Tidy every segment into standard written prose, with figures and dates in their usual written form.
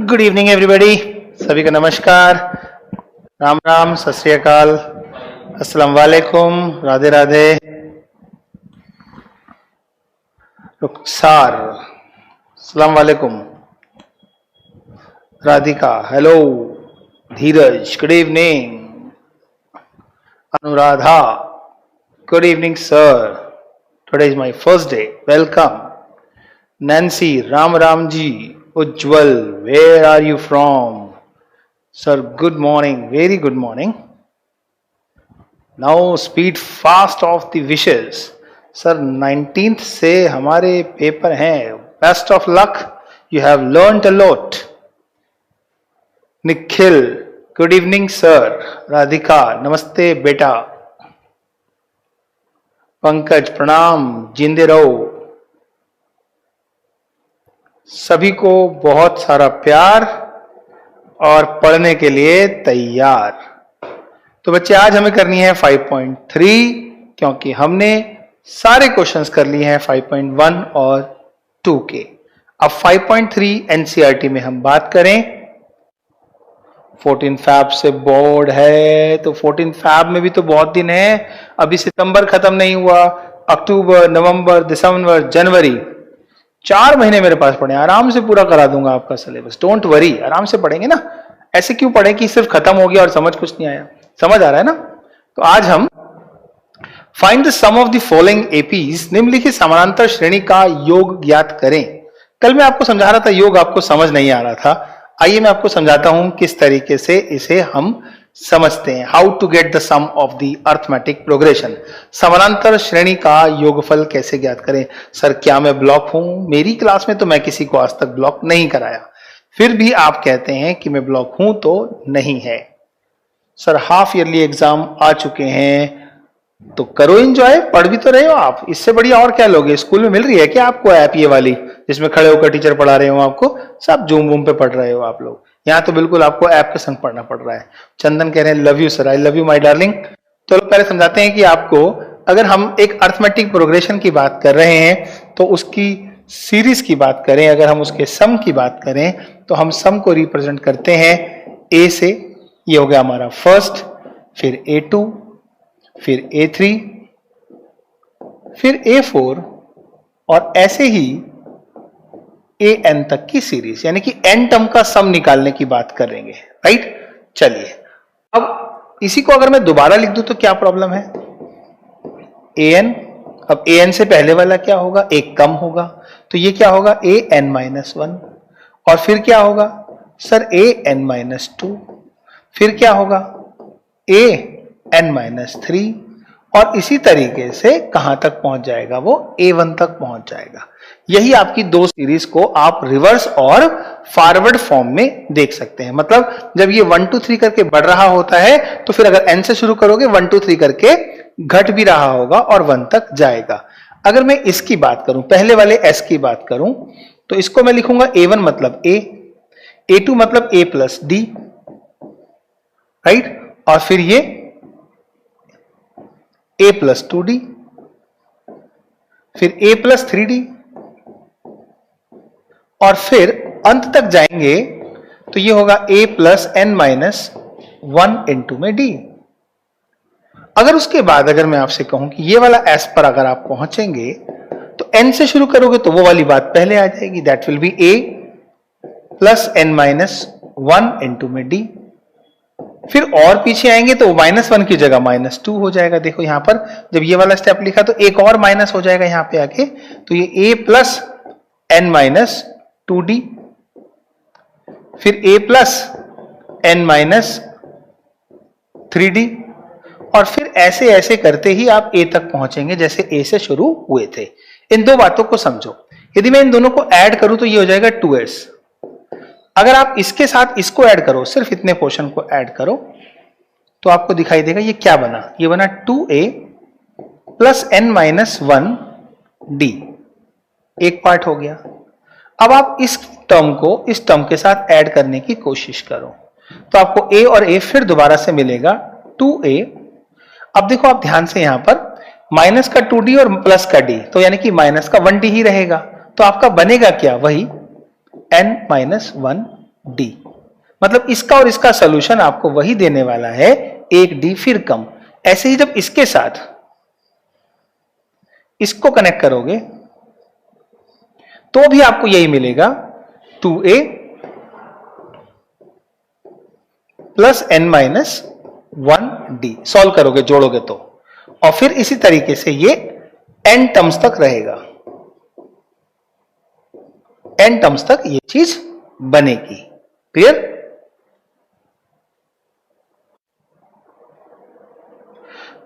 Good evening everybody, सभी को नमस्कार, राम राम, सत श्री अकाल, अस्सलाम वालेकुम, राधे राधे, रुखसार, अस्सलाम वालेकुम, Radhika, hello, Dheeraj, good evening, Anuradha, good evening sir, today is my first day, welcome, Nancy, Ram Ram ji, Ujjwal, where are you from? Sir, good morning, very good morning. Now speed fast of the wishes. Sir, 19th से हमारे paper हैं. Best of luck. You have learnt a lot. Nikhil, good evening sir. Radhika, नमस्ते बेटा. पंकज, प्रणाम, जिंदे रहो. सभी को बहुत सारा प्यार और पढ़ने के लिए तैयार. तो बच्चे, आज हमें करनी है 5.3, क्योंकि हमने सारे क्वेश्चंस कर लिए हैं 5.1 और 2 के. अब 5.3 एनसीईआरटी में हम बात करें. 14 फैब से बोर्ड है, तो 14 फैब में भी तो बहुत दिन है. अभी सितंबर खत्म नहीं हुआ, अक्टूबर, नवंबर, दिसंबर, जनवरी, 4 महीने मेरे पास पड़े. आराम से पूरा करा दूंगा आपका सिलेबस. डोंट वरी, आराम से पढ़ेंगे ना. ऐसे क्यों पढ़े कि सिर्फ खत्म हो गया और समझ कुछ नहीं आया. समझ आ रहा है ना. तो आज हम find the sum of the following APs, निम्नलिखित समानांतर श्रेणी का योग ज्ञात करें. कल मैं आपको समझा रहा था, योग आपको समझ नहीं आ रहा था. आइए मैं आपको समझाता हूं किस तरीके से इसे हम समझते हैं. How to get the sum of the arithmetic progression. समानांतर श्रेणी का योगफल कैसे ज्ञात करें. सर, क्या मैं ब्लॉक हूं? मेरी क्लास में तो मैं किसी को आज तक ब्लॉक नहीं कराया, फिर भी आप कहते हैं कि मैं ब्लॉक हूं, तो नहीं है. सर, हाफ ईयरली एग्जाम आ चुके हैं, तो करो एंजॉय. पढ़ भी तो रहे हो आप, इससे बढ़िया और क्या लोगे. स्कूल में मिल रही है क्या आपको ऐप ये वाली, जिसमें खड़े होकर टीचर पढ़ा रहे हो आपको. सब जूम वूम पे पढ़ रहे हो आप लोग. यहाँ तो बिल्कुल आपको ऐप के संग पढ़ना पड़ रहा है. चंदन कह रहे हैं love you sir. I love you my darling. तो पहले समझाते हैं कि आपको, अगर हम एक अर्थमेटिक प्रोग्रेशन की बात कर रहे हैं तो उसकी सीरीज की बात करें, अगर हम उसके सम की बात करें, तो हम सम को रिप्रेजेंट करते हैं ए से. ये हो गया हमारा फर्स्ट, फिर A2, फिर A3, फिर A4, और ऐसे ही AN तक की सीरीज, यानी कि n टर्म का सम निकालने की बात करेंगे. राइट. चलिए, अब इसी को अगर मैं दोबारा लिख दूं तो क्या प्रॉब्लम है. AN, अब AN से पहले वाला क्या होगा, एक कम होगा, तो ये क्या होगा, AN-1, और फिर क्या होगा सर, AN-2, फिर क्या होगा, AN-3, और इसी तरीके से कहां तक पहुंच जाएगा, वो A1 तक पहुंच जाएगा. यही आपकी दो सीरीज को आप रिवर्स और फॉरवर्ड फॉर्म में देख सकते हैं. मतलब जब ये 1 2 3 करके बढ़ रहा होता है, तो फिर अगर n से शुरू करोगे 1 2 3 करके घट भी रहा होगा और 1 तक जाएगा. अगर मैं इसकी बात करूं, पहले वाले s की बात करूं, तो इसको मैं लिखूंगा A1 मतलब A, A2 मतलब A प्लस D, राइट, और फिर ये A प्लस 2D, फिर A प्लस 3D, और फिर अंत तक जाएंगे तो ये होगा A प्लस n-1 इंटू में D. अगर उसके बाद अगर मैं आपसे कहूं कि ये वाला S पर अगर आप पहुंचेंगे तो n से शुरू करोगे तो वो वाली बात पहले आ जाएगी. That will be A plus n-1 into में D. फिर और पीछे आएंगे तो -1 की जगह -2 हो जाएगा. देखो यहां पर जब ये वाला स्टेप लिखा तो एक और माइनस हो जाएगा यहां पे आके, तो ये A प्लस n-2D, फिर A प्लस n-3D, और फिर ऐसे ऐसे करते ही आप A तक पहुंचेंगे जैसे A से शुरू हुए थे. इन दो बातों को समझो. यदि मैं इन दोनों को ऐड करूं तो ये हो जाएगा 2s. अगर आप इसके साथ इसको ऐड करो, सिर्फ इतने पोर्शन को ऐड करो, तो आपको दिखाई देगा ये क्या बना. ये बना 2A प्लस n-1D. एक पार्ट हो गया. अब आप इस टर्म को इस टर्म के साथ ऐड करने की कोशिश करो, तो आपको A और A फिर दोबारा से मिलेगा 2A. अब देखो आप ध्यान से, यहां पर माइनस का 2D और प्लस का D, तो यानी कि माइनस का 1D ही रहेगा. तो आपका बनेगा क्या, वही n-1d। मतलब इसका और इसका सॉल्यूशन आपको वही देने वाला है, 1d फिर कम। ऐसे ही जब इसके साथ इसको कनेक्ट करोगे तो भी आपको यही मिलेगा, 2a प्लस n-1d। सॉल्व करोगे, जोड़ोगे तो, और फिर इसी तरीके से ये n टर्म्स तक रहेगा, n टर्म्स तक ये चीज बनेगी। क्लियर?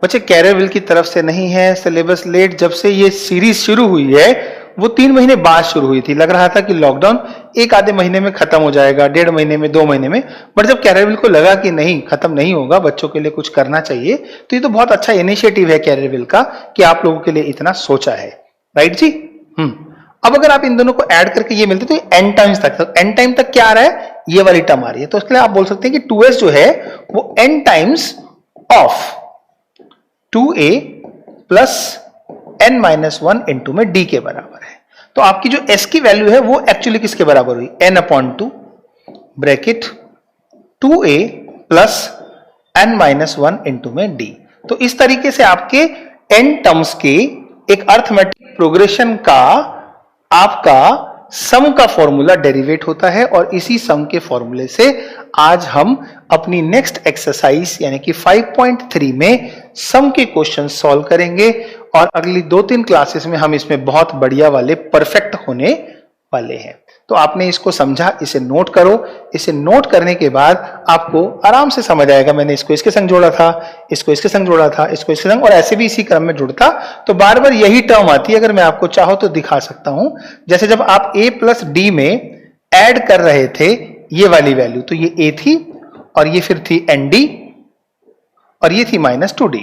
बच्चे कैरेविल की तरफ से नहीं है सिलेबस लेट। जब से ये सीरीज शुरू हुई है वो 3 महीने बाद शुरू हुई थी। लग रहा था कि लॉकडाउन एक आधे महीने में खत्म हो जाएगा, 1.5 महीने में, 2 महीने में। बट जब कैरेविल को लगा कि नहीं, खत्म नहीं होगा, बच्चों के लिए कुछ करना चाहिए, तो ये तो बहुत अच्छा इनिशिएटिव है कैरेविल का कि आप लोगों के लिए इतना सोचा है। राइट जी? अब अगर आप इन दोनों को ऐड करके ये मिलते तो n टाइम्स तक, तो n टाइम तक क्या आ रहा है, ये वाली टर्म आ रही है। तो इसके लिए आप बोल सकते हैं कि 2s जो है वो n times of 2a plus n-1 into में d के बराबर है। तो आपकी जो s की वैल्यू है वो एक्चुअली किसके बराबर हुई, n/2 bracket 2a plus n-1 into में d। तो इस तरीके से आपके n टर्म्स के एक अर्थमेटिक प्रोग्रेशन का आपका सम का फॉर्मूला डेरिवेट होता है, और इसी सम के फॉर्मूले से आज हम अपनी नेक्स्ट एक्सरसाइज यानी कि 5.3 में सम के क्वेश्चन सॉल्व करेंगे, और अगली 2-3 क्लासेस में हम इसमें बहुत बढ़िया वाले परफेक्ट होने वाले हैं। तो आपने इसको समझा, इसे नोट करो। इसे नोट करने के बाद आपको आराम से समझ आएगा, मैंने इसको इसके संग जोड़ा था, इसको इसके संग जोड़ा था, इसको इसके संग, और ऐसे भी इसी क्रम में जुड़ता, तो बार बार यही टर्म आती है। अगर मैं आपको चाहो तो दिखा सकता हूं, जैसे जब आप a प्लस डी में ऐड कर रहे थे ये वाली वैल्यू, तो ये a थी और ये फिर थी nd और ये थी -2d।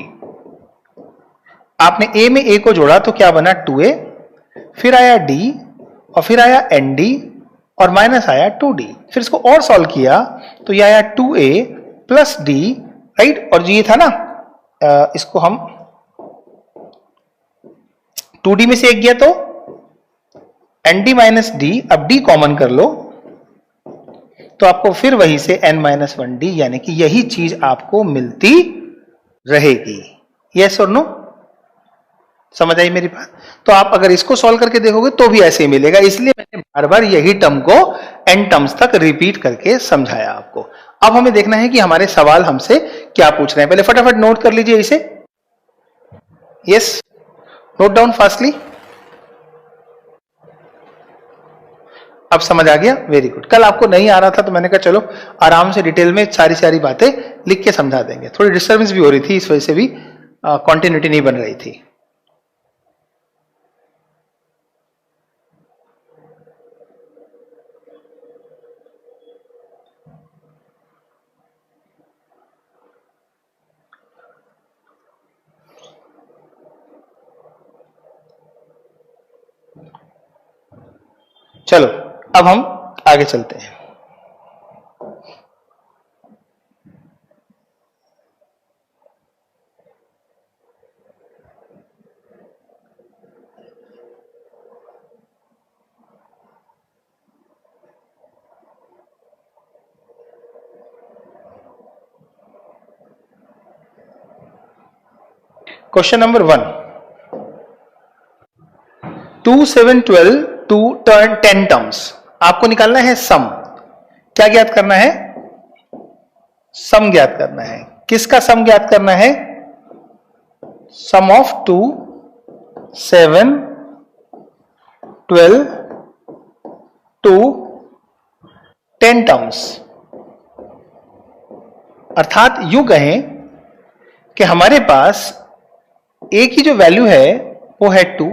आपने a में a को जोड़ा तो क्या बना, 2a, फिर आया d और फिर आया nd और माइनस आया 2d। फिर इसको और सॉल्व किया तो ये आया 2a प्लस d, राइट। और जो ये था ना, इसको हम 2d में से एक गया तो nd माइनस d, अब d कॉमन कर लो तो आपको फिर वही से n-1d, यानी कि यही चीज आपको मिलती रहेगी। यस और नो? समझ आई मेरी बात? तो आप अगर इसको सॉल्व करके देखोगे तो भी ऐसे ही मिलेगा, इसलिए मैंने बार बार यही टर्म को n टर्म्स तक रिपीट करके समझाया आपको। अब हमें देखना है कि हमारे सवाल हमसे क्या पूछ रहे हैं। पहले फटाफट नोट कर लीजिए इसे। Yes, note down fastly. अब समझ आ गया? Very good. कल आपको नहीं आ रहा था तो मैंने कहा चलो आराम से डिटेल में सारी सारी बातें लिख के समझा देंगे। थोड़ी डिस्टर्बेंस भी हो रही थी, इस वजह से भी कॉन्टिन्यूटी नहीं बन रही थी। चलो अब हम आगे चलते हैं। क्वेश्चन नंबर 1, 2, 7, 12 टू 10 टर्म्स आपको निकालना है सम। क्या ज्ञात करना है? सम ज्ञात करना है। किसका सम ज्ञात करना है? सम ऑफ 2, 7, 12 टू 10 टर्म्स। अर्थात यूं कहें कि हमारे पास a की जो वैल्यू है वो है 2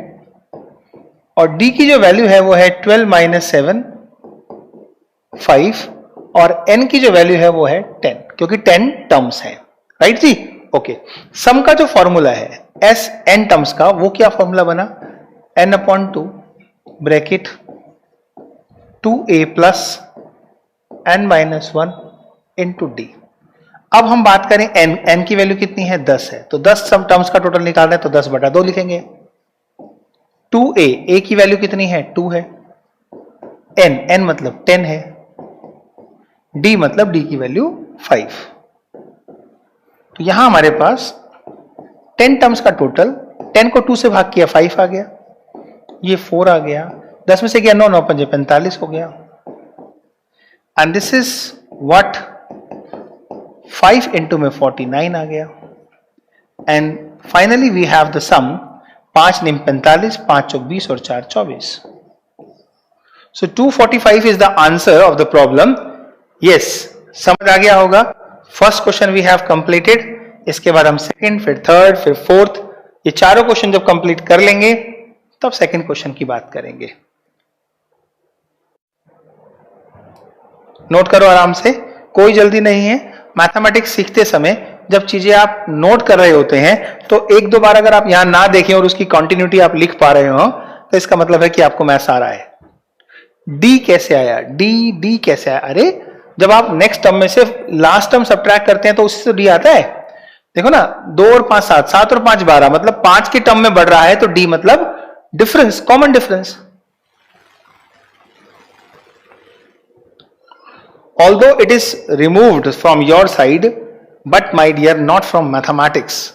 और d की जो वैल्यू है वो है 12 माइनस 7, 5, और n की जो वैल्यू है वो है 10, क्योंकि 10 टर्म्स है। राइट जी? ओके। सम का जो फॉर्मूला है s n टर्म्स का, वो क्या फॉर्मूला बना? n/2 bracket 2a plus n-1 into D. अब हम बात करें n की वैल्यू कितनी है? 10 है, तो 10 सम टर्म्स का टोटल निकाल रहे हैं तो 10/2 लिखेंगे। 2a की वैल्यू कितनी है 2 है, n मतलब 10 है, d मतलब d की वैल्यू 5। तो यहां हमारे पास 10 टर्म्स का टोटल, 10 को 2 से भाग किया 5 आ गया, ये 4 आ गया, 10 में से गया 9, 9 पंजे 45 हो गया। And this is what 5 into में 49 आ गया। And finally we have the sum 5 निम 45, 5 चौक 20 और 4 24। So 245 is the answer of the problem. Yes, समझ आ गया होगा। First question we have completed, इसके बाद हम सेकंड, फिर थर्ड, फिर फोर्थ, ये चारों क्वेश्चन जब कंप्लीट कर लेंगे तब सेकंड क्वेश्चन की बात करेंगे। नोट करो आराम से, कोई जल्दी नहीं है। मैथमेटिक्स सीखते समय जब चीजें आप नोट कर रहे होते हैं तो एक दो बार अगर आप यहां ना देखें और उसकी कंटिन्यूटी आप लिख पा रहे हो तो इसका मतलब है कि आपको मैथ्स आ रहा है। डी कैसे आया, डी कैसे आया? अरे जब आप नेक्स्ट टर्म में से लास्ट टर्म सब्ट्रैक्ट करते हैं तो उससे तो डी आता है। देखो ना, 2 और 5 7, 7 और 5 12, मतलब 5 के टर्म में बढ़ रहा है तो डी मतलब difference, common difference. Although it is removed from your side, but my dear not from mathematics,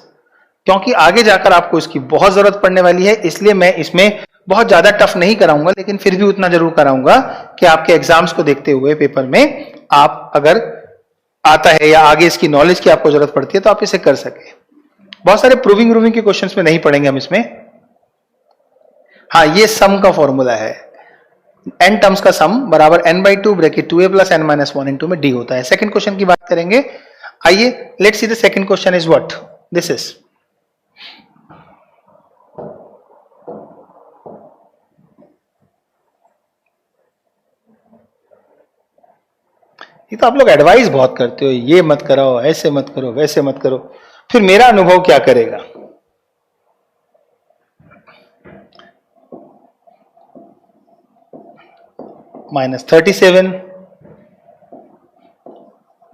क्योंकि आगे जाकर आपको इसकी बहुत जरूरत पड़ने वाली है, इसलिए मैं इसमें बहुत ज्यादा टफ नहीं कराऊंगा, लेकिन फिर भी उतना जरूर कराऊंगा कि आपके एग्जाम्स को देखते हुए पेपर में आप अगर आता है या आगे इसकी नॉलेज की आपको जरूरत पड़ती है तो आप इसे कर सके। बहुत सारे प्रूविंग के क्वेश्चंस में नहीं पढ़ेंगे हम इसमें। हाँ, ये सम का फॉर्मूला है, n टर्म्स का सम बराबर n/2 bracket 2a plus n minus 1 into में d होता है। सेकंड क्वेश्चन की बात करेंगे। आइए let's see the second question is what this is. ये तो आप लोग एडवाइस बहुत करते हो, ये मत कराओ, ऐसे मत करो, वैसे मत करो, फिर मेरा अनुभव क्या करेगा? -37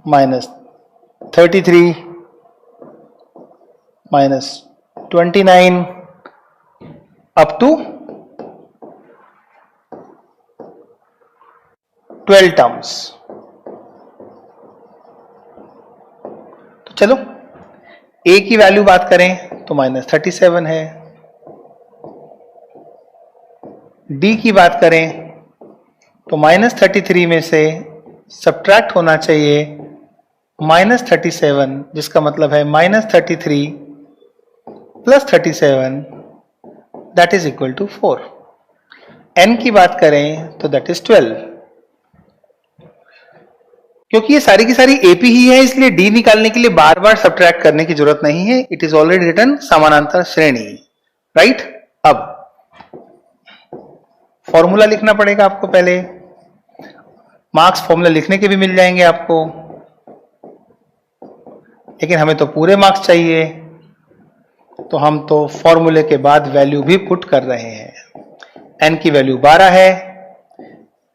-33 -29 अप टू 12 टर्म्स। तो चलो a की वैल्यू बात करें तो -37 है, d की बात करें तो -33 में से सब्ट्रैक्ट होना चाहिए -37, जिसका मतलब है -33 plus 37 that is equal to 4। n की बात करें तो दैट इज 12। क्योंकि ये सारी की सारी एपी ही है, इसलिए डी निकालने के लिए बार बार सब्ट्रैक्ट करने की जरूरत नहीं है। इट इज ऑलरेडी रिटन समानांतर श्रेणी, राइट। अब फॉर्मूला लिखना पड़ेगा आपको पहले, मार्क्स फॉर्मूला लिखने के भी मिल जाएंगे आपको, लेकिन हमें तो पूरे मार्क्स चाहिए, तो हम तो फॉर्मूले के बाद वैल्यू भी पुट कर रहे हैं। n की वैल्यू 12 है,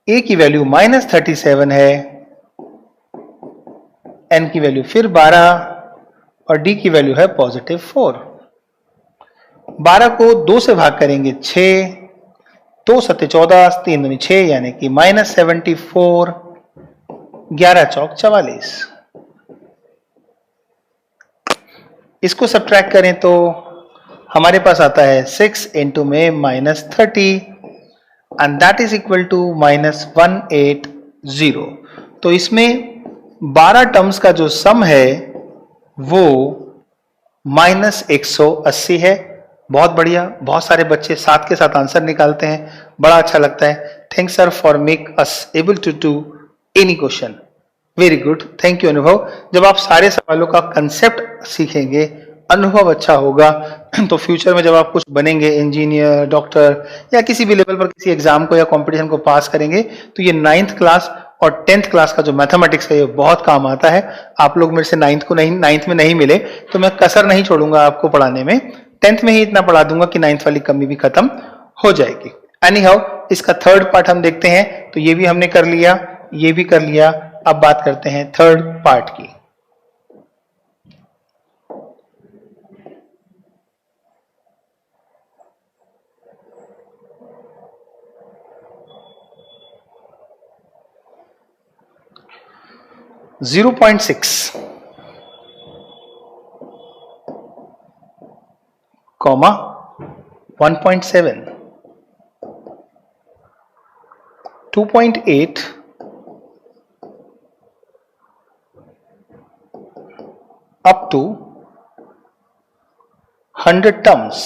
a की वैल्यू -37 है, n की वैल्यू फिर 12 और d की वैल्यू है +4। 12 को 2 से भाग करेंगे 6, 2 सत्ते 14, 3 दूनी 6, यानी कि -74, 11 चौक 44। इसको सब्ट्रैक्ट करें तो हमारे पास आता है 6 इंटू में -30 and that is equal to -180। तो इसमें 12 टर्म्स का जो सम है वो -180 है। बहुत बढ़िया, बहुत सारे बच्चे साथ के साथ आंसर निकालते हैं, बड़ा अच्छा लगता है। Thanks sir for make us able to do any question. Very good, thank you Anubhav. जब आप सारे सवालों का कंसेप्ट सीखेंगे, अनुभव अच्छा होगा, तो फ्यूचर में जब आप कुछ बनेंगे, इंजीनियर, डॉक्टर या किसी भी लेवल पर किसी एग्जाम को या कंपटीशन को पास करेंगे, तो ये 9th क्लास और 10th क्लास का जो मैथमेटिक्स है ये बहुत काम आता है। आप लोग मेरे से 9th में नहीं मिले तो मैं कसर नहीं छोड़ूंगा आपको पढ़ाने में, 10th में ही इतना पढ़ा दूंगा कि 9th वाली कमी भी खत्म हो जाएगी। एनी हाउ, इसका थर्ड पार्ट हम देखते हैं। तो ये भी हमने कर लिया, ये भी कर लिया, अब बात करते हैं थर्ड पार्ट की। 0.6 comma 1.7, 2.8 up to 100 terms.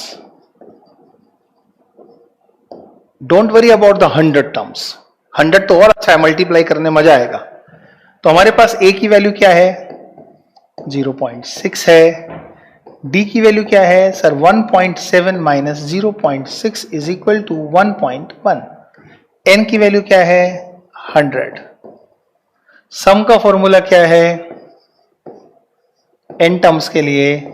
Don't worry about the 100 terms. 100 तो और अच्छा है, मल्टीप्लाई करने मजा आएगा. तो हमारे पास a की वैल्यू क्या है? 0.6 है. d की वैल्यू क्या है sir? 1.7 minus 0.6 is equal to 1.1. n की वैल्यू क्या है? 100. सम का फॉर्मूला क्या है n टर्म्स के लिए?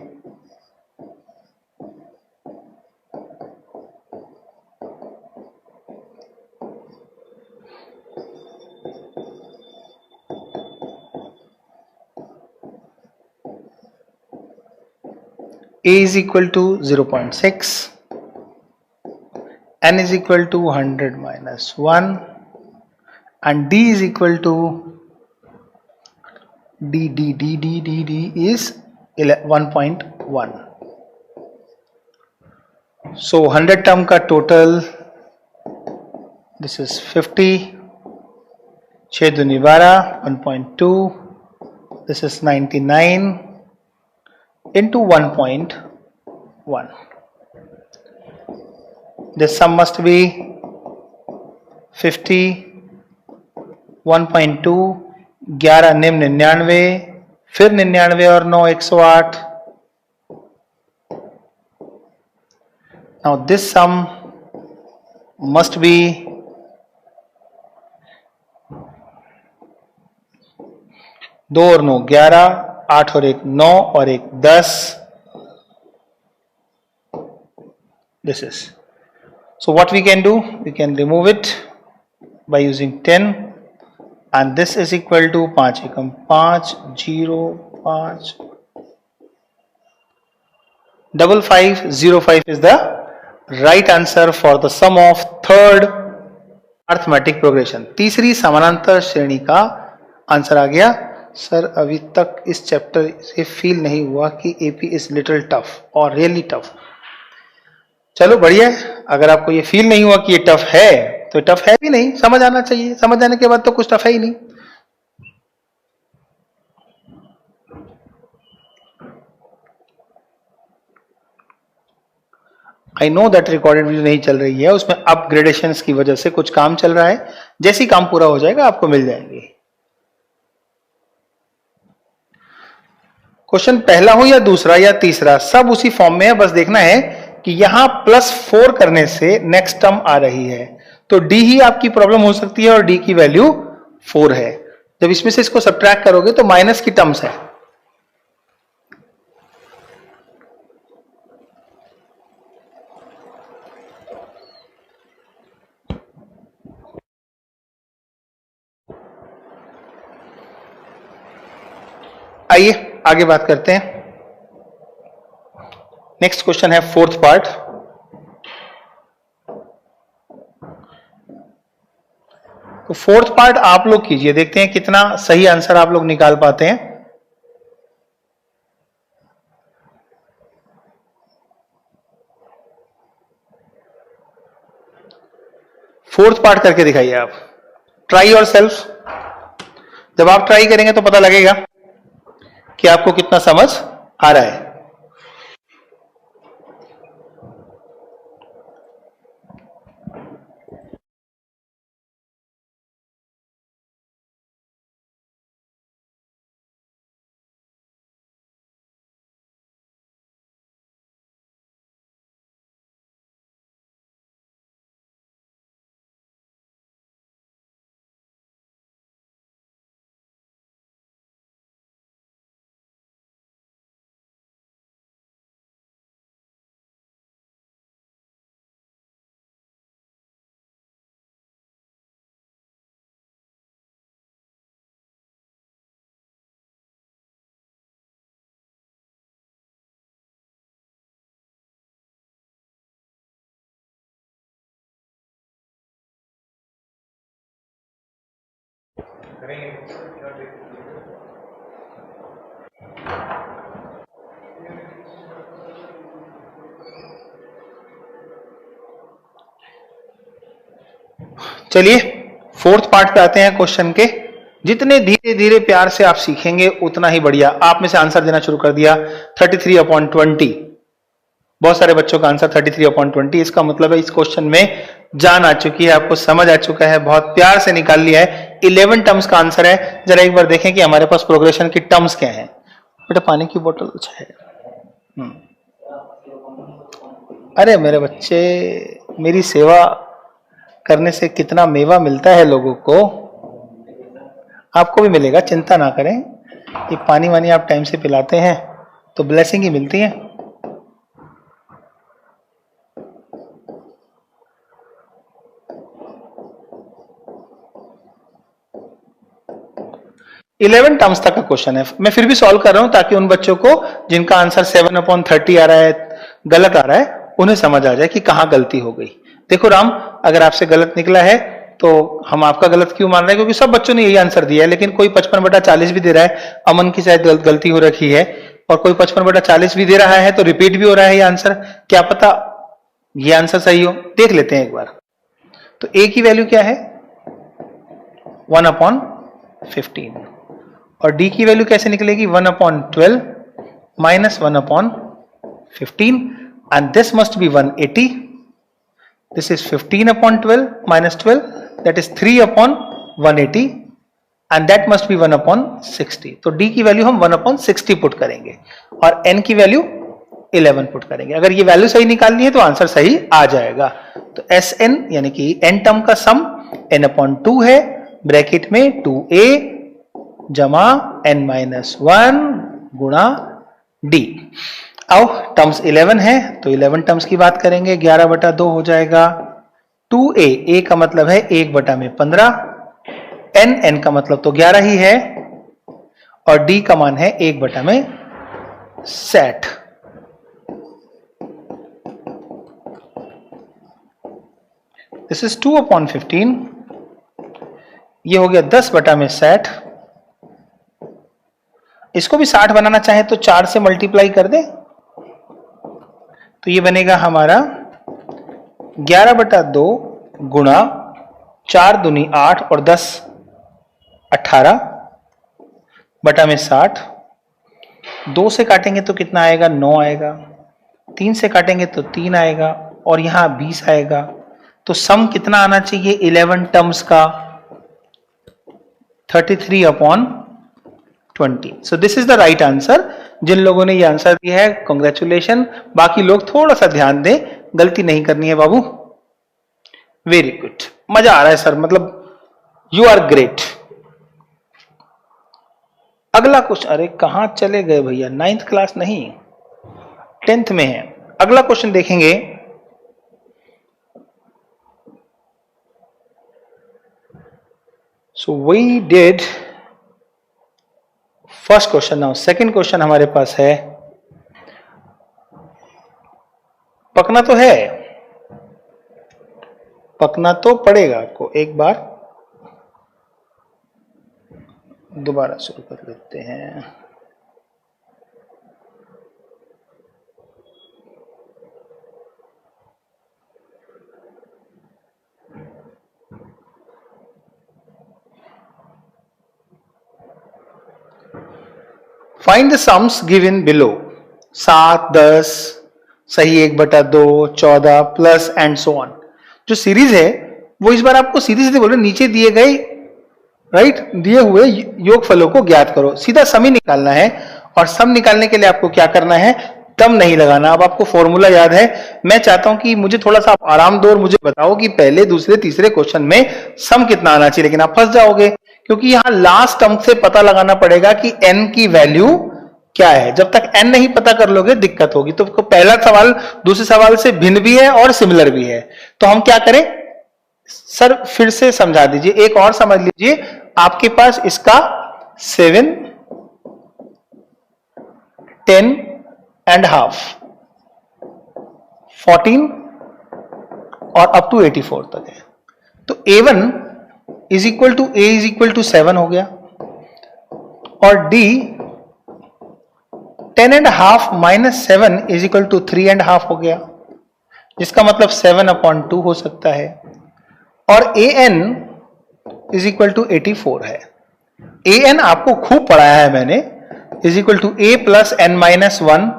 a is equal to 0.6, n is equal to 100 minus 1, and d is equal to d is 1.1. So 100 term का total, this is 50, 6 दूनी 12, 1.2, this is 99 into 1.1. This sum must be 50, 1.2, 11 निम्न 99, फिर 99 और 9 108. Now this sum must be 2 और 9 11, 8 और 1 9 और 1 10. This is. So what we can do? We can remove it by using 10, and this is equal to 5 Ekam 5 0 5 5505 is the right answer for the sum of third arithmetic progression. तीसरी समानांतर श्रेणी का answer आ गया. Sir अभी तक इस chapter से feel नहीं हुआ कि एपी इज लिटिल टफ और रियली टफ. चलो बढ़िया है. अगर आपको ये फील नहीं हुआ कि ये टफ है तो टफ है भी नहीं. समझ आना चाहिए. समझ आने के बाद तो कुछ टफ है ही नहीं. I know that recorded video नहीं चल रही है, उसमें अपग्रेडेशंस की वजह से कुछ काम चल रहा है. जैसे ही काम पूरा हो जाएगा आपको मिल जाएंगे. क्वेश्चन पहला हो या दूसरा या तीसरा, सब उसी फॉर्म में है. बस देखना है कि यहां +4 करने से नेक्स्ट टर्म आ रही है, तो डी ही आपकी प्रॉब्लम हो सकती है और डी की वैल्यू 4 है. जब इसमें से इसको सब्ट्रैक्ट करोगे तो माइनस की टर्म्स है. आइए आगे बात करते हैं. नेक्स्ट क्वेश्चन है फोर्थ पार्ट. तो फोर्थ पार्ट आप लोग कीजिए, देखते हैं कितना सही आंसर आप लोग निकाल पाते हैं. फोर्थ पार्ट करके दिखाइए आप. Try your self. जब आप ट्राई करेंगे तो पता लगेगा कि आपको कितना समझ आ रहा है. चलिए फोर्थ पार्ट पे आते हैं क्वेश्चन के। जितने धीरे धीरे प्यार से आप सीखेंगे उतना ही बढ़िया। आप में से आंसर देना शुरू कर दिया 33/20। बहुत सारे बच्चों का आंसर 33/20। इसका मतलब है इस क्वेश्चन में जान आ चुकी है, आपको समझ आ चुका है, बहुत प्यार से निकाल लिया है। 11 टर्म्स का आंसर है। जरा एक बार देखें कि हमारे पास प्रोग्रेशन की टर्म्स क्या है। बेटा पानी की बोतल अच्छा है। अरे मेरे बच्चे, मेरी सेवा करने से कितना मेवा मिलता है लोगों को, आपको भी मिलेगा, चिंता ना करें। ये पानी वानी आप टाइम से पिलाते हैं तो ब्लेसिंग ही मिलती है। इलेवन टर्म्स तक का क्वेश्चन है। मैं फिर भी सॉल्व कर रहा हूं ताकि उन बच्चों को जिनका आंसर 7/30 आ रहा है, गलत आ रहा है, उन्हें समझ आ जाए कि कहां गलती हो गई। देखो राम, अगर आपसे गलत निकला है तो हम आपका गलत क्यों मान रहे हैं, क्योंकि सब बच्चों ने यही आंसर दिया है। लेकिन कोई 55/40 भी दे रहा है, अमन की शायद गलती हो रखी है, और कोई 55/40 भी दे रहा है तो रिपीट भी हो रहा है ये आंसर। क्या पता ये आंसर सही हो, देख लेते हैं एक बार। तो ए की वैल्यू क्या है 1/15, और डी की वैल्यू कैसे निकलेगी 1/12 minus 1/15, and this must be 180। This is 15/12 minus 12, that is 3/180, and that must be 1/60। तो d की वैल्यू हम 1/60 पुट करेंगे और n की वैल्यू 11 पुट करेंगे। अगर ये वैल्यू सही निकालनी है तो आंसर सही आ जाएगा। तो Sn यानी कि n टर्म का सम n/2 है, ब्रैकेट में 2a जमा n-1 गुणा d। आओ टर्म्स 11 है तो 11 टर्म्स की बात करेंगे। 11/2 हो जाएगा 2a, a का मतलब है 1/15, n का मतलब तो 11 ही है, और d का मान है 1/60। दिस इज 2/15, ये हो गया 10/60। इसको भी 60 बनाना चाहे तो 4 से मल्टीप्लाई कर दे, तो ये बनेगा हमारा 11/2 गुणा 4 दूनी 8 और 10 18 बटा में 60। 2 से काटेंगे तो कितना आएगा 9 आएगा, 3 से काटेंगे तो 3 आएगा, और यहां 20 आएगा। तो सम कितना आना चाहिए 11 टर्म्स का 33/20। So this is the right answer. जिन लोगों ने ये आंसर दिया है कांग्रेचुलेशन। बाकी लोग थोड़ा सा ध्यान दें, गलती नहीं करनी है बाबू। वेरी गुड, मजा आ रहा है सर, मतलब यू आर ग्रेट। अगला क्वेश्चन, अरे कहां चले गए भैया, 9th क्लास नहीं 10th में है। अगला क्वेश्चन देखेंगे। So we did first question. Now second question हमारे पास है, पकना तो है, पकना तो पड़ेगा आपको। एक बार दोबारा शुरू कर लेते हैं। Find the sums given below. 7, 10, सही 1/2, 14 प्लस एंड सो ऑन। जो सीरीज है वो इस बार आपको सीधे सीधे बोल रहे, नीचे दिए गए राइट दिए हुए योगफलों को ज्ञात करो। सीधा सम ही निकालना है, और सम निकालने के लिए आपको क्या करना है, टर्म नहीं लगाना। अब आपको फॉर्मूला याद है। मैं चाहता हूं कि मुझे थोड़ा सा आप आराम दो और मुझे बताओ कि पहले दूसरे तीसरे क्वेश्चन में सम कितना आना चाहिए, लेकिन आप फंस जाओगे क्योंकि यहां लास्ट टर्म से पता लगाना पड़ेगा कि n की वैल्यू क्या है। जब तक n नहीं पता कर लोगे दिक्कत होगी। तो पहला सवाल दूसरे सवाल से भिन्न भी है और सिमिलर भी है। तो हम क्या करें सर, फिर से समझा दीजिए, एक और समझ लीजिए। आपके पास इसका 7, 10.5, 14 और अप टू 84 तक है। तो A1 is equal to A is equal to 7 हो गया, और D 10.5 minus 7 is equal to 3.5 हो गया, जिसका मतलब 7/2 हो सकता है। और a n is equal to 84 है। ए एन आपको खूब पढ़ाया है मैंने, is equal to a plus n minus 1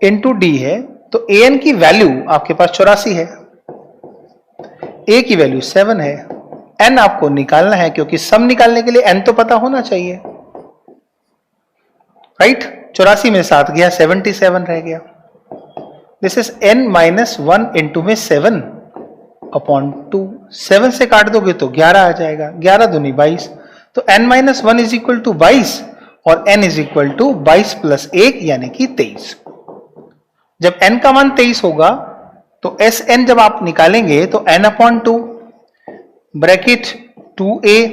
into d है। तो ए एन की वैल्यू आपके पास 84 है, ए की वैल्यू 7 है, एन आपको निकालना है क्योंकि सम निकालने के लिए एन तो पता होना चाहिए, राइट। 84 में 7 गया, 77 रह गया। This is n minus 1 into में 7 अपॉन 2। 7 से काट दोगे तो 11 आ जाएगा, 11 दूनी 22। तो n minus 1 is equal to 22 और n is equal to 22 plus 1 यानी कि 23। जब n का मान 23 होगा तो Sn जब आप निकालेंगे तो n upon 2 bracket 2a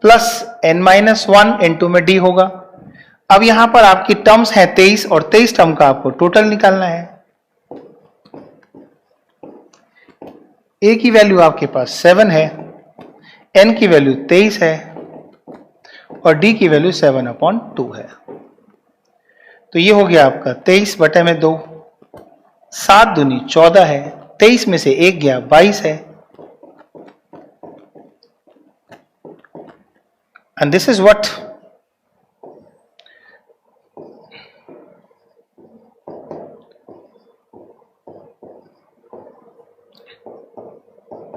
plus n minus 1 into में d होगा। अब यहां पर आपकी टर्म्स है 23 और 23 टर्म का आपको टोटल निकालना है। a की वैल्यू आपके पास 7 है, n की वैल्यू 23 है और d की वैल्यू 7 अपॉन 2 है। तो ये हो गया आपका 23 बटे में 2, 7 दूनी 14 है, 23 में से 1 गया 22 है। And this is what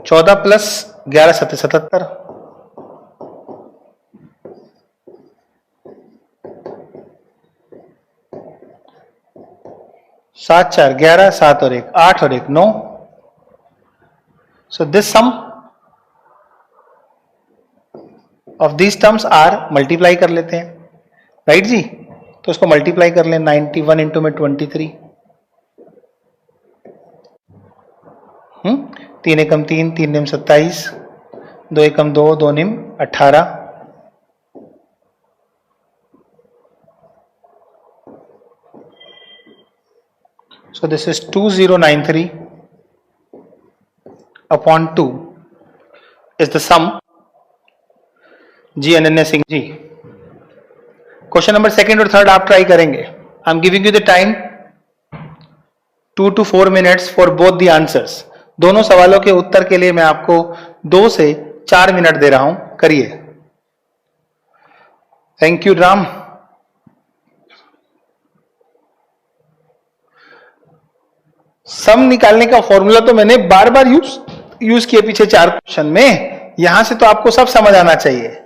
14 plus 11 77, 7 4 11, 7 और 1 8 और 1 9। So this sum of these terms are, multiply कर लेते हैं, राइट जी। तो उसको मल्टीप्लाई कर लें, 91 इंटू में 23, 3 एकम 3, 3 निम 27, 2 एकम 2, 2 निम 18। So this is 2093 upon 2 is the sum। जी Ananya Singh ji, question number second और थर्ड आप ट्राई करेंगे। I am giving you the time 2 to 4 minutes for both the answers. दोनों सवालों के उत्तर के लिए मैं आपको 2 से 4 मिनट दे रहा हूं, करिए। Thank you Ram. सम निकालने का फॉर्मूला तो मैंने बार बार यूज किए पिछले 4 क्वेश्चन में, यहां से तो आपको सब समझ आना चाहिए।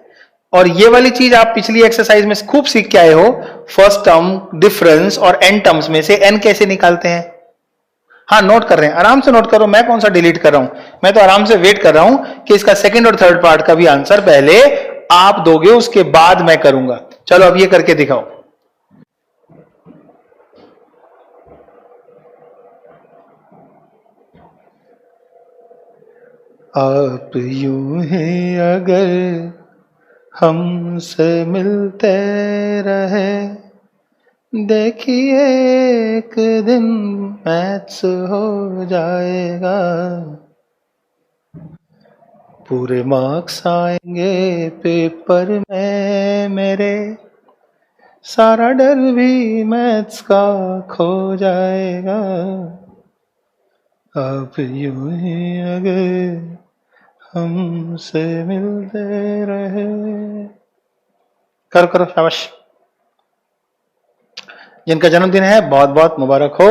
और ये वाली चीज आप पिछली एक्सरसाइज में खूब सीख के आए हो, फर्स्ट टर्म डिफरेंस और एन टर्म्स में से एन कैसे निकालते हैं। हाँ, नोट कर रहे हैं, आराम से नोट करो, मैं कौन सा डिलीट कर रहा हूं, मैं तो आराम से वेट कर रहा हूं कि इसका सेकंड और थर्ड पार्ट का भी आंसर पहले आप दोगे, उसके बाद मैं करूंगा। चलो अब ये करके दिखाओ। आप यूं ही अगर हमसे मिलते रहे, देखिए एक दिन मैथ्स हो जाएगा, पूरे मार्क्स आएंगे पेपर में मेरे, सारा डर भी मैथ्स का खो जाएगा। आप यूं ही अगर हमसे मिलते रहे। करो करो, शाबाश। जिनका जन्मदिन है बहुत बहुत मुबारक हो।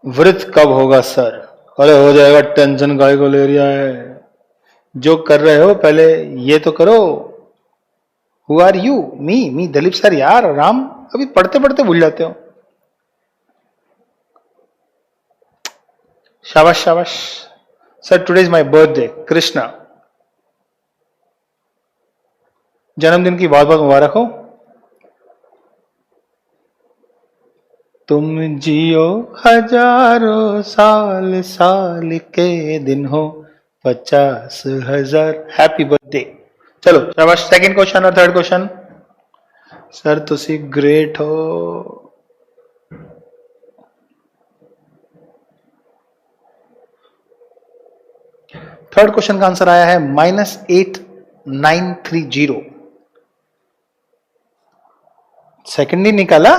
व्रत कब होगा सर? अरे हो जाएगा, टेंशन गाय को ले रहा है। जो कर रहे हो पहले ये तो करो। Who are you? Me Dalip sir. यार राम, अभी पढ़ते पढ़ते भूल जाते हो। शाबाश शाबाश sir. Today is my birthday. Krishna, जन्मदिन की बहुत बहुत मुबारक हो। तुम जियो हजारों साल, साल के दिन हो 50,000। Happy birthday. चलो शाबाश। सेकंड क्वेश्चन और थर्ड क्वेश्चन। सर तुसी ग्रेट हो। थर्ड क्वेश्चन का आंसर आया है -8930। सेकंड ही निकाला।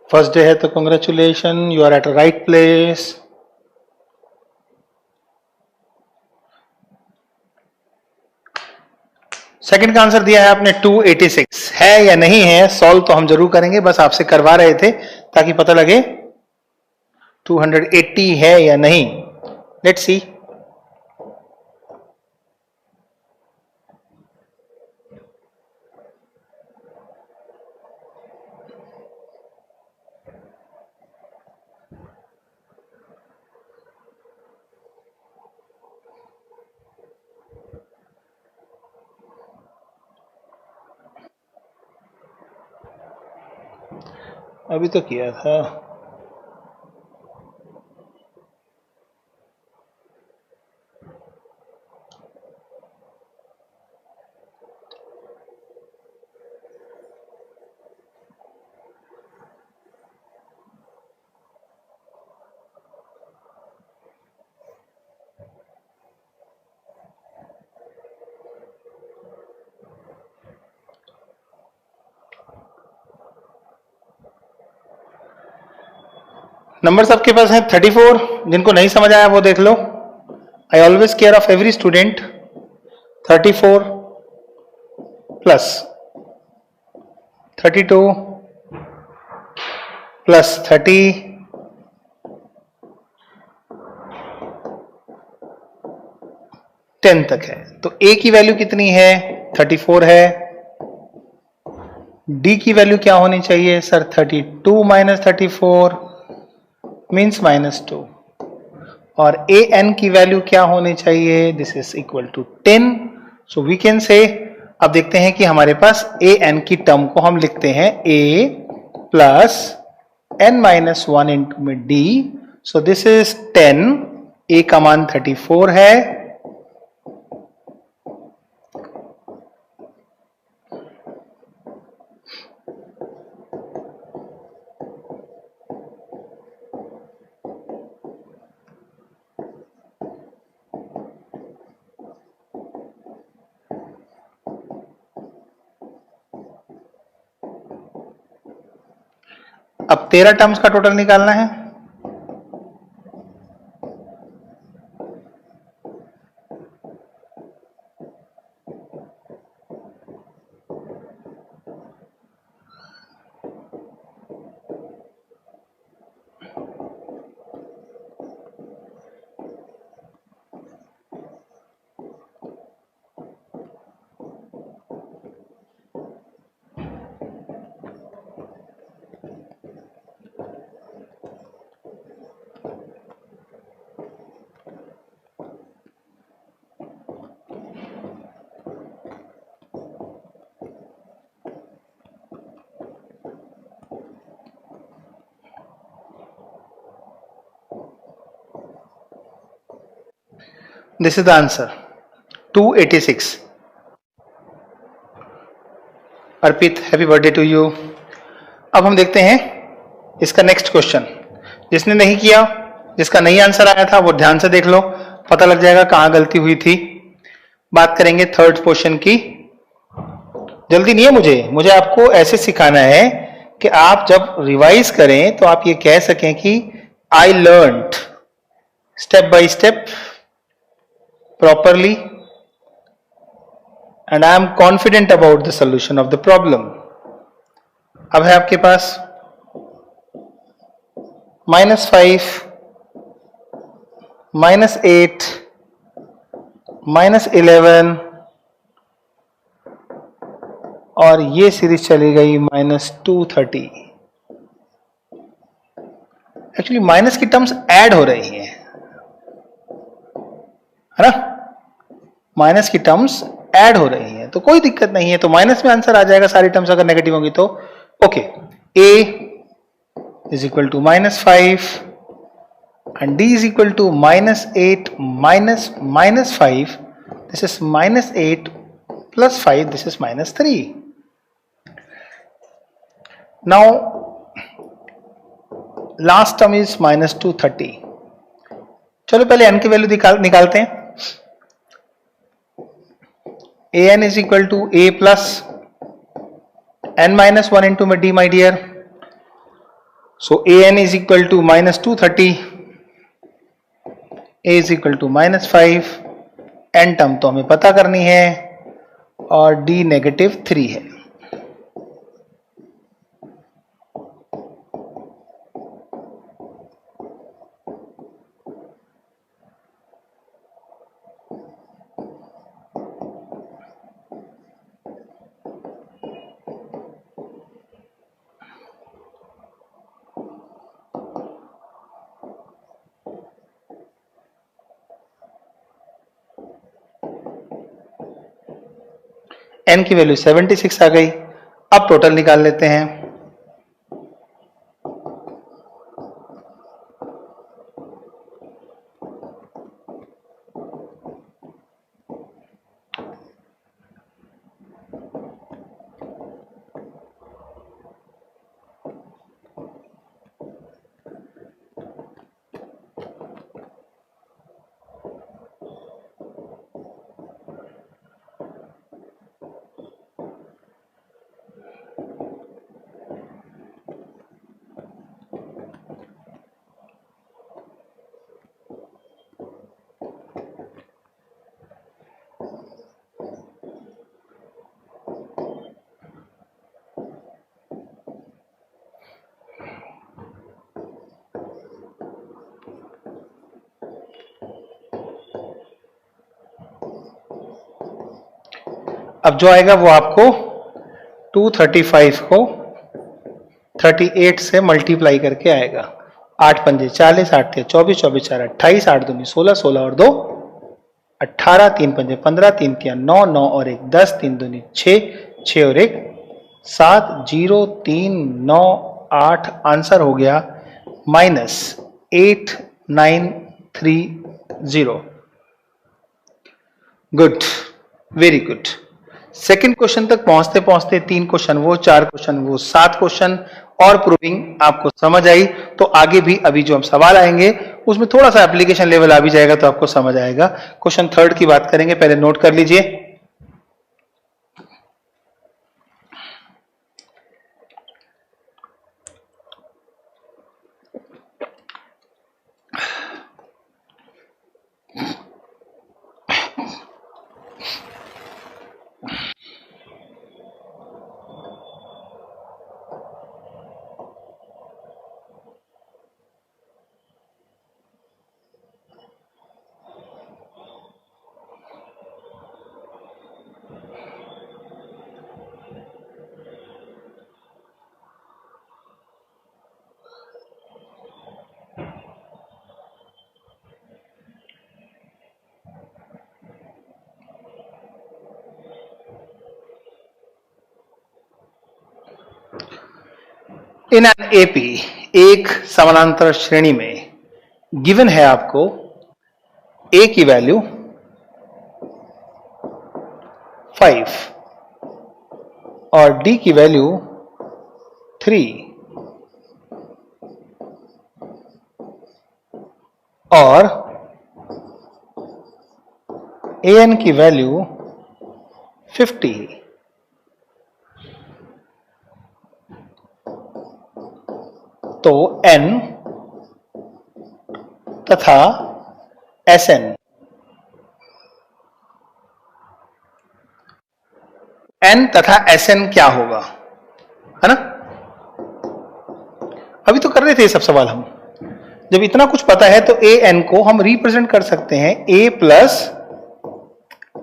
फर्स्ट डे है तो congratulation, you are at a right place. Second का आंसर दिया है आपने 286, है या नहीं है? सॉल्व तो हम जरूर करेंगे, बस आपसे करवा रहे थे ताकि पता लगे 280 है या नहीं। Let's see. अभी तो किया था। नंबर सबके पास है 34। जिनको नहीं समझ आया वो देख लो। I always care of every student. 34 plus 32 plus 30 10 तक है। तो a की वैल्यू कितनी है? 34 है। d की वैल्यू क्या होनी चाहिए सर? 32 minus 34 means -2। और a n की वैल्यू क्या होनी चाहिए? This is equal to 10। So we can say, अब देखते हैं कि हमारे पास a n की टर्म को हम लिखते हैं a plus n minus 1 into में d। So this is 10, a का मान 34 है। अब 13 टर्म्स का टोटल निकालना है। This is the answer, 286. Arpit, happy birthday to you. अब हम देखते हैं इसका नेक्स्ट क्वेश्चन। जिसने नहीं किया, जिसका नहीं आंसर आया था, वो ध्यान से देख लो, पता लग जाएगा कहां गलती हुई थी। बात करेंगे थर्ड क्वेश्चन की। जल्दी नहीं है, मुझे आपको ऐसे सिखाना है कि आप जब रिवाइज करें तो आप ये कह सकें कि I learned step by step properly and I am confident about the solution of the problem. अब है आपके पास -5 -8 -11 और ये सीरीज चली गई -230। एक्चुअली माइनस की टर्म्स ऐड हो रही हैं, है ना? माइनस की टर्म्स ऐड हो रही हैं तो कोई दिक्कत नहीं है, तो माइनस में आंसर आ जाएगा सारी टर्म्स अगर नेगेटिव होंगी तो। Okay, a is equal to -5 and d is equal to -8 minus 5। This is -8 plus 5, this is -3। Now last term is -230। चलो पहले n की वैल्यू निकालते हैं। an is equal to a plus n minus 1 into में d, my dear। So an is equal to minus 230, a is equal to minus 5, n term तो हमें पता करनी है और d नेगेटिव 3 है। n की वैल्यू 76 आ गई। अब टोटल निकाल लेते हैं। अब जो आएगा वो आपको 235 को 38 से मल्टीप्लाई करके आएगा। 8 पंजे 40, 8 थे 24, 24 4 28, 8 दूनी 16, 16 और 2 18, 3 पंजे 15, 3 तिया 9, 9 और 1 10, 3 दूनी 6, 6 और 1 7, 0 3 9 8। आंसर हो गया -8930। Good, very good. Second question तक पहुंचते पहुंचते 3 क्वेश्चन वो, 4 क्वेश्चन वो, 7 क्वेश्चन और प्रूविंग आपको समझ आई। तो आगे भी अभी जो हम सवाल आएंगे उसमें थोड़ा सा एप्लीकेशन लेवल आ भी जाएगा तो आपको समझ आएगा। क्वेश्चन थर्ड की बात करेंगे, पहले नोट कर लीजिए। इन एन एपी, एक समानांतर श्रेणी में गिवन है आपको ए की वैल्यू 5 और डी की वैल्यू 3 और ए एन की वैल्यू 50। तो n तथा Sn, n तथा Sn क्या होगा, है ना? अभी तो कर रहे थे ये सब सवाल हम। जब इतना कुछ पता है तो an को हम रिप्रेजेंट कर सकते हैं a plus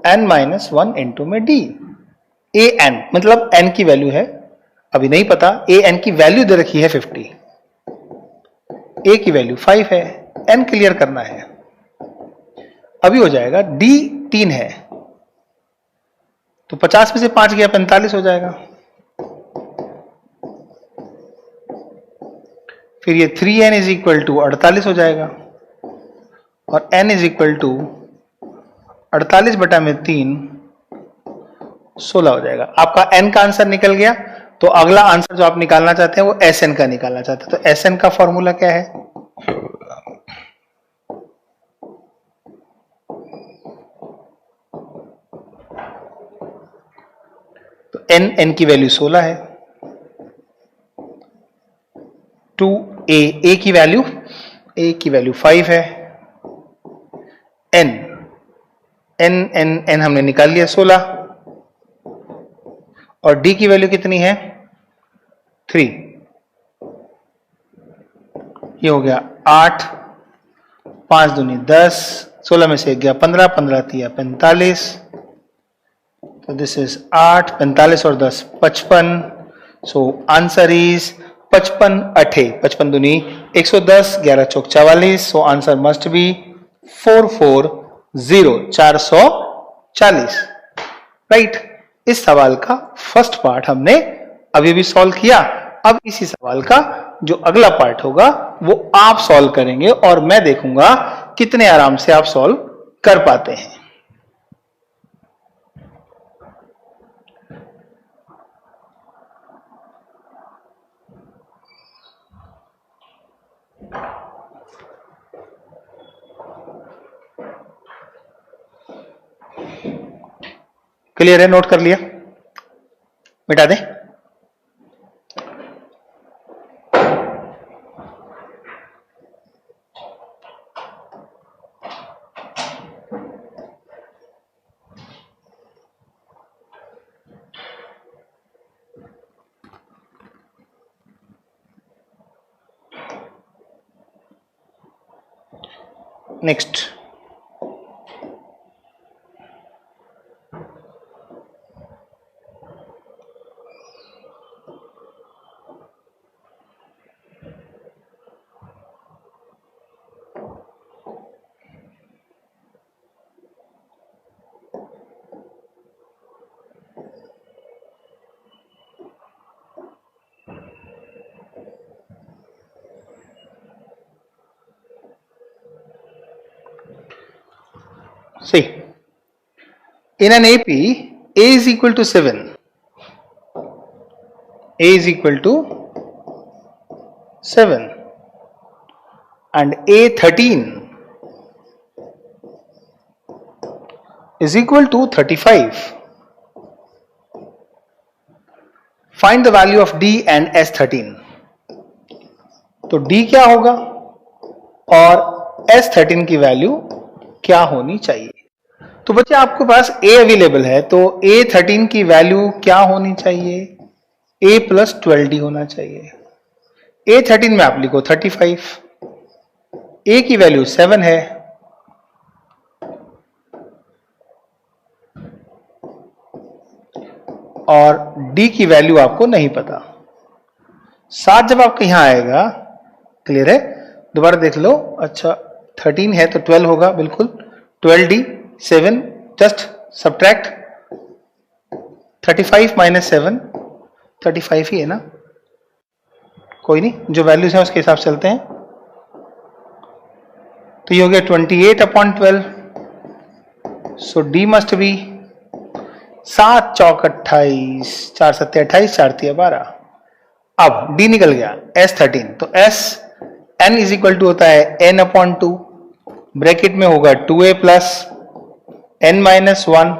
n minus 1 into में d। an मतलब n की वैल्यू है, अभी नहीं पता, an की वैल्यू दे रखी है 50, a की वैल्यू 5 है, n क्लियर करना है। अभी हो जाएगा d 3 है तो 50 में से 5 गया 45 हो जाएगा। फिर ये 3n इज इक्वल टू 48 हो जाएगा और n इज इक्वल टू 48 बटा में 3 16 हो जाएगा। आपका n का आंसर निकल गया। तो अगला आंसर जो आप निकालना चाहते हैं वो Sn का निकालना चाहते हैं। तो Sn का फॉर्मूला क्या है? तो n की वैल्यू 16 है टू ए की वैल्यू 5 है, एन हमने निकाल लिया 16, और डी की वैल्यू कितनी है 3, ये हो गया 8, 5 दूनी 10, 16 में से गया 15, 15 तिया 45, तो दिस इज 8, 45 और 10 55, सो आंसर इज 55 8, 55 दूनी 110, 11 चौक 44, so answer must be 440, right. इस सवाल का फर्स्ट पार्ट हमने अभी भी सॉल्व किया। अब इसी सवाल का जो अगला पार्ट होगा वो आप सॉल्व करेंगे और मैं देखूंगा कितने आराम से आप सॉल्व कर पाते हैं। क्लियर है? नोट कर लिया? मिटा दे। Next, see, in an AP, A is equal to 7. A is equal to 7 and A13 is equal to 35. Find the value of D and S13. तो D क्या होगा और S13 की वैल्यू क्या होनी चाहिए? तो बच्चे आपके पास A अवेलेबल है, तो A13 की वैल्यू क्या होनी चाहिए? A प्लस 12D होना चाहिए। A13 में आप लिखो 35, A की वैल्यू 7 है, और D की वैल्यू आपको नहीं पता। 7 जब आपके यहां आएगा, क्लियर है? दोबारा देख लो। अच्छा 13 है तो 12 होगा, बिल्कुल 12D 7, जस्ट सब्ट्रैक्ट 35 माइनस 7, 35 ही है ना, कोई नहीं, जो वैल्यूज हैं उसके हिसाब से चलते हैं। तो ये हो गया 28/12, सो D मस्ट बी 7 चौक 28, 4 7 28, 4 3 12। अब D निकल गया, S13, तो N इज इक्वल टू होता है N/2, ब्रैकेट में होगा 2A plus N minus 1,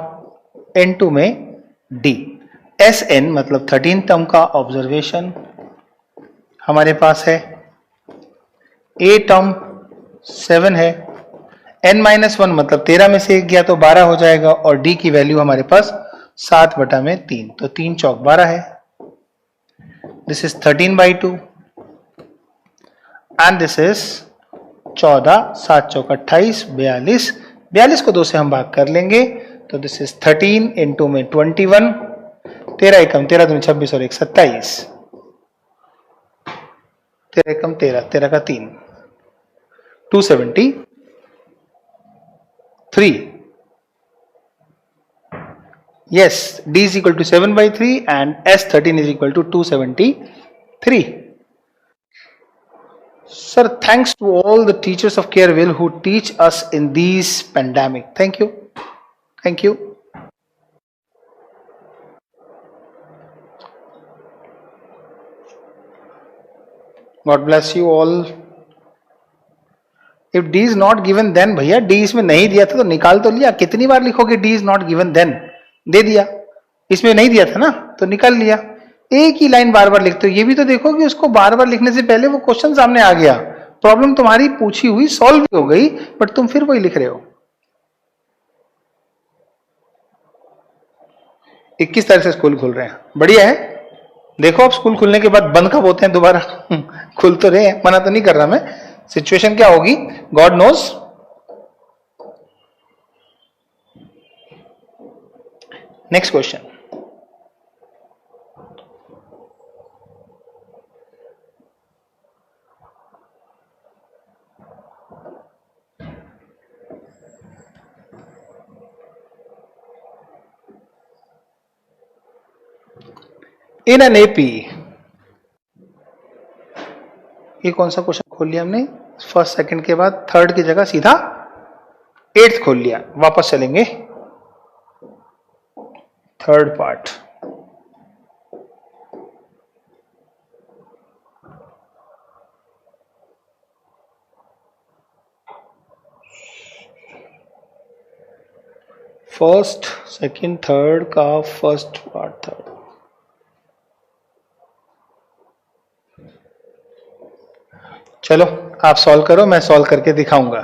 N2 में D। Sn मतलब 13 टर्म का ऑब्जर्वेशन हमारे पास है, A टर्म 7 है, N माइनस 1 मतलब 13 में से 1 गया तो 12 हो जाएगा, और D की वैल्यू हमारे पास 7/3, तो 3 चौक 12 है। This is 13/2 and this is 14, 7 चौक 28, 42, 42 को 2 से हम भाग कर लेंगे, तो दिस इज 13 इंटू में 21, 13 एकम 13 दूनी 26 और 1 27, 13 एकम 13, 13 का 3, 273। Yes, D is equal to 7/3 and S13 is equal to 273. Sir, thanks to all the teachers of Careville who teach us in these pandemic. Thank you. Thank you. God bless you all. If D is not given then, भैया D इसमें नहीं दिया था तो निकाल तो लिया। कितनी बार लिखोगे D is not given then? दे दिया। इसमें नहीं दिया था ना तो निकाल लिया। एक ही लाइन बार बार लिखते हो, ये भी तो देखो कि उसको बार बार लिखने से पहले वो क्वेश्चन सामने आ गया, प्रॉब्लम तुम्हारी पूछी हुई सॉल्व भी हो गई, बट तुम फिर वही लिख रहे हो। 21 तारीख से स्कूल खुल रहे हैं, बढ़िया है। देखो अब स्कूल खुलने के बाद बंद कब होते हैं दोबारा खुल तो रहे हैं, मना तो नहीं कर रहा मैं, सिचुएशन क्या होगी god knows. Next question, in an AP, ये कौन सा क्वेश्चन खोल लिया हमने, फर्स्ट सेकंड के बाद थर्ड की जगह सीधा एट्थ खोल लिया, वापस चलेंगे third part. First second third का फर्स्ट पार्ट थर्ड, चलो आप सॉल्व करो, मैं सॉल्व करके दिखाऊंगा,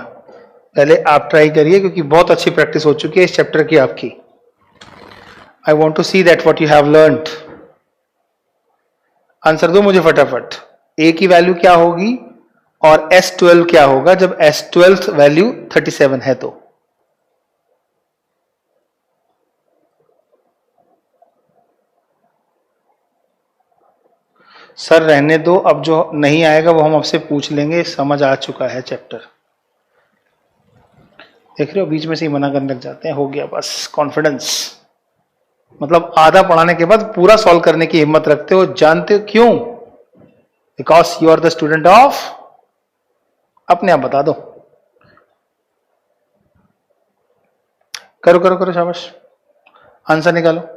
पहले आप ट्राई करिए क्योंकि बहुत अच्छी प्रैक्टिस हो चुकी है इस चैप्टर की आपकी। I want to see that what you have learned. Answer दो मुझे फटाफट, ए की वैल्यू क्या होगी और S12 क्या होगा जब S12 वैल्यू 37 है तो। सर रहने दो, अब जो नहीं आएगा वो हम आपसे पूछ लेंगे, समझ आ चुका है चैप्टर। देख रहे हो बीच में से ही मना करने लग जाते हैं, हो गया बस कॉन्फिडेंस, मतलब आधा पढ़ाने के बाद पूरा सॉल्व करने की हिम्मत रखते हो, जानते हो क्यों, because you are the student of, अपने आप बता दो, करो करो करो शाबाश, आंसर निकालो।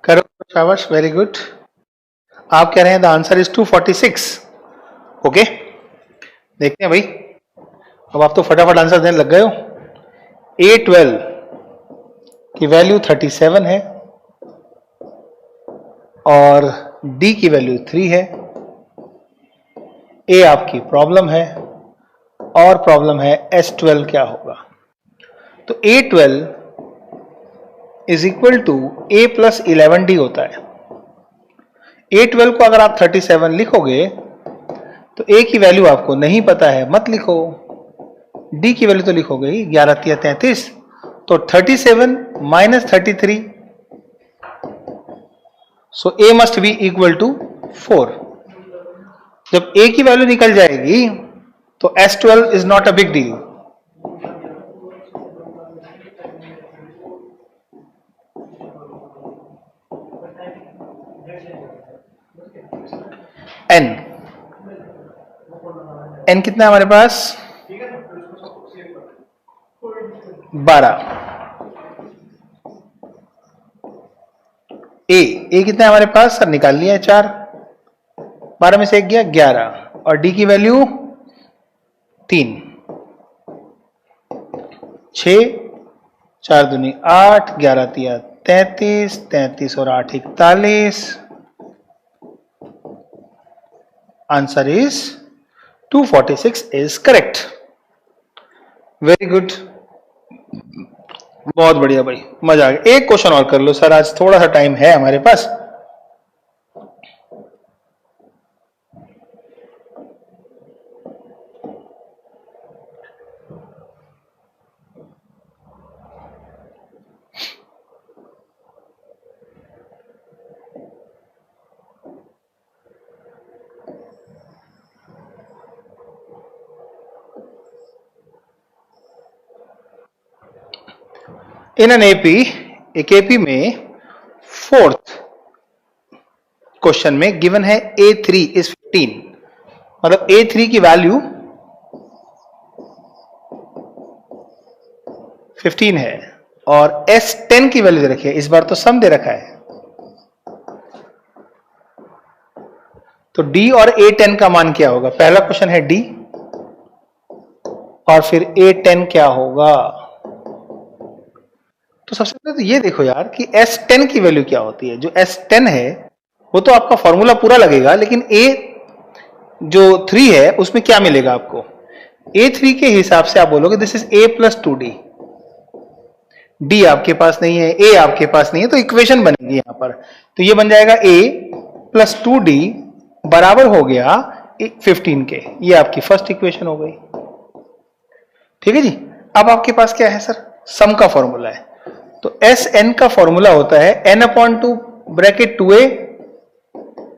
करो शाबाश, वेरी गुड। आप कह रहे हैं द आंसर इज 246, ओके देखते हैं भाई, अब आप तो फटाफट आंसर देने लग गए हो। A12 की वैल्यू 37 है और D की वैल्यू 3 है, A आपकी प्रॉब्लम है और प्रॉब्लम है S12 क्या होगा। तो A12 is equal to A plus 11D होता है। A12 को अगर आप 37 लिखोगे तो A की वैल्यू आपको नहीं पता है, मत लिखो, D की वैल्यू तो लिखोगे ही, 11 33, तो 37 minus 33, so A must be equal to 4। जब A की वैल्यू निकल जाएगी तो S12 is not a big deal. N, N कितना है हमारे पास, 12। ए कितना है हमारे पास, सर निकाल लिया है 4, 12 में से 1 गया 11, और डी की वैल्यू 3, 6, 4 दूनी 8, 11 तिया 33, 33 और 8 41, answer is 246 is correct. Very good, बहुत बढ़िया भाई, मजा आ गया। एक क्वेश्चन और कर लो सर, आज थोड़ा सा टाइम है हमारे पास। इन एन एपी, एक एपी में फोर्थ क्वेश्चन में गिवन है A3 इज 15, मतलब A3 की वैल्यू 15 है और S10 की वैल्यू दे रखी है। इस बार तो सम दे रखा है, तो D और A10 का मान क्या होगा? पहला क्वेश्चन है D और फिर A10 क्या होगा? तो सबसे पहले तो ये देखो यार कि S10 की वैल्यू क्या होती है। जो S10 है वो तो आपका फॉर्मूला पूरा लगेगा, लेकिन A जो 3 है उसमें क्या मिलेगा आपको? A3 के हिसाब से आप बोलोगे this is A plus 2D। D आपके पास नहीं है, A आपके पास नहीं है, तो इक्वेशन बनेगी यहां पर। तो ये बन जाएगा A प्लस 2D बराबर हो गया 15 के। ये आपकी फर्स्ट इक्वेशन हो गई। ठीक है जी। अब आपके पास क्या है सर? सम का फॉर्मूला है। तो Sn का फॉर्मूला होता है n/2 bracket 2a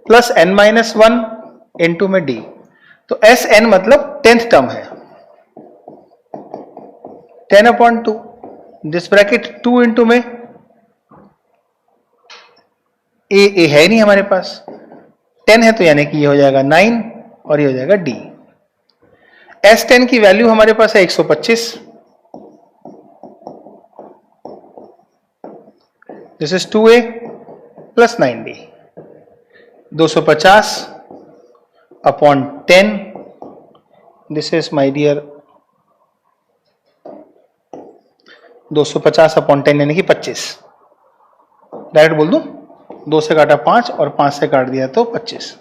plus n-1 into में D। तो Sn मतलब 10th टर्म है, 10/2 दिस ब्रैकेट 2 इंटू में a है नहीं हमारे पास, 10 है तो यानी कि ये हो जाएगा 9 और ये हो जाएगा D। S10 की वैल्यू हमारे पास है 125, this is 2a plus 9D। 250 upon 10, this is my dear 250 upon 10 यानी कि 25। डायरेक्ट बोल दूं, 2 से काटा 5 और 5 से काट दिया तो 25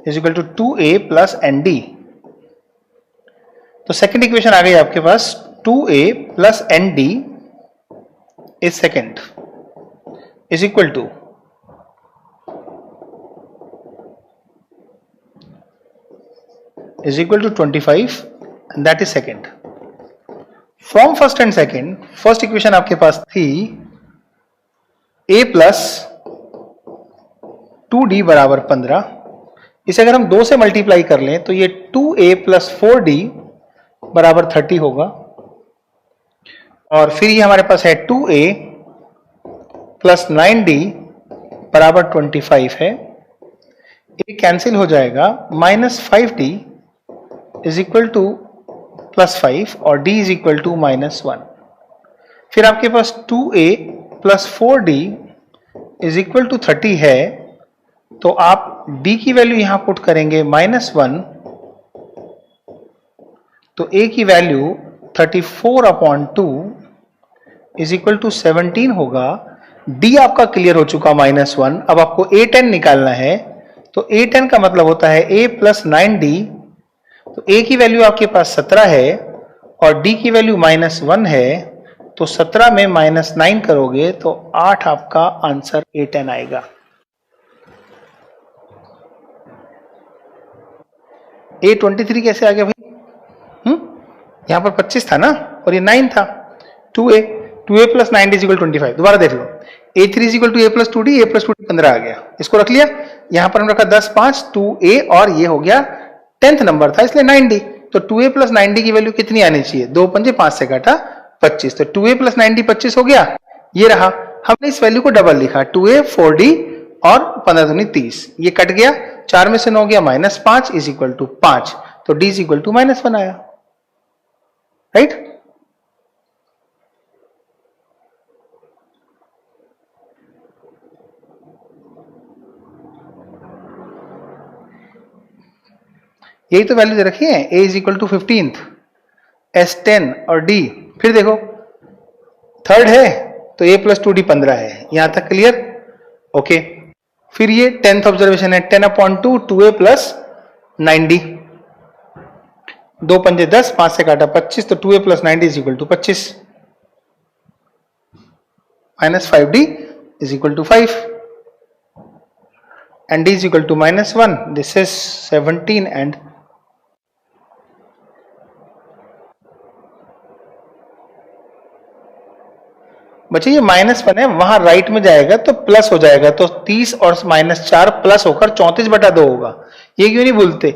is equal to 2a plus ND। तो सेकंड इक्वेशन आ गई आपके पास, 2a plus ND is second is equal to is equal to 25 and that is second. From first and second, first equation आपके पास थी a plus 2d बराबर 15। इसे अगर हम 2 से मल्टीप्लाई कर लें तो ये 2a plus 4d बराबर 30 होगा, और फिर ये हमारे पास है 2a plus 9d बराबर 25 है। ये कैंसिल हो जाएगा, minus 5d is equal to plus 5 और d इज इक्वल टू -1। फिर आपके पास 2a plus 4d is equal to 30 है, तो आप d की वैल्यू यहां पुट करेंगे -1, तो a की वैल्यू 34/2 इज इक्वल टू 17 होगा। d आपका क्लियर हो चुका -1। अब आपको A10 निकालना है, तो A10 का मतलब होता है a प्लस 9d। तो a की वैल्यू आपके पास 17 है और d की वैल्यू -1 है, तो 17 में -9 करोगे तो 8 आपका आंसर A10 आएगा। A23 कैसे आ गया भाई? यहां पर 25 था ना और ये 9 था। 2a plus 9d is equal 25। दोबारा देख लो, A3 is equal to a plus 2d, a plus 2d 15 आ गया। इसको रख लिया, यहां पर हम रखा 10 5 2a और ये हो गया 10th नंबर था इसलिए 9d। तो 2a प्लस 9d की वैल्यू कितनी आनी चाहिए? 2 पंजे 5 से काटा 25, तो 2a प्लस 9d 25 हो गया। ये रहा, हमने इस वैल्यू को डबल लिखा, 2a 4d और 15 दूनी 30, ये कट गया, 4 में से 9 गया -5 इज इक्वल टू 5, तो d इज इक्वल टू -1 आया। राइट? यही तो वैल्यू दे रखी है, a is equal to 15th, S10 और d। फिर देखो थर्ड है तो a प्लस 2d 15 है, यहां तक क्लियर? ओके। फिर ये 10th ऑब्जर्वेशन है, 10/2 2a प्लस 9d, 2 पंजे 10 5 से काटा 25, तो 2a plus 9d is equal to 25 minus 5d is equal to 5 and d is equal to -1, this is 17 and बच्चे ये -1 है, वहां राइट में जाएगा तो प्लस हो जाएगा, तो 30 और -4 प्लस होकर 34/2 होगा। ये क्यों नहीं बोलते,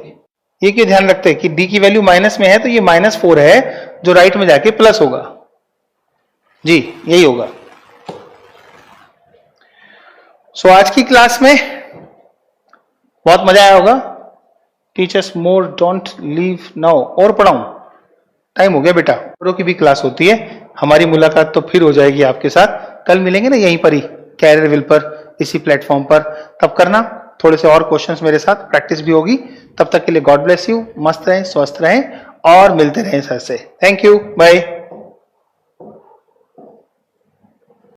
ये क्यों ध्यान रखते कि d की वैल्यू माइनस में है तो ये -4 है जो राइट में जाके प्लस होगा। जी यही होगा। सो आज की क्लास में बहुत मजा आया होगा। Teachers more don't leave now. और पढ़ाऊं? टाइम हो गया बेटा, औरों की भी क्लास होती है। हमारी मुलाकात तो फिर हो जाएगी आपके साथ, कल मिलेंगे ना यहीं पर ही, कैरियर विल पर, इसी प्लेटफॉर्म पर। तब करना थोड़े से और क्वेश्चंस मेरे साथ, प्रैक्टिस भी होगी। तब तक के लिए गॉड ब्लेस यू, मस्त रहें, स्वस्थ रहें और मिलते रहें सर से। Thank you, bye.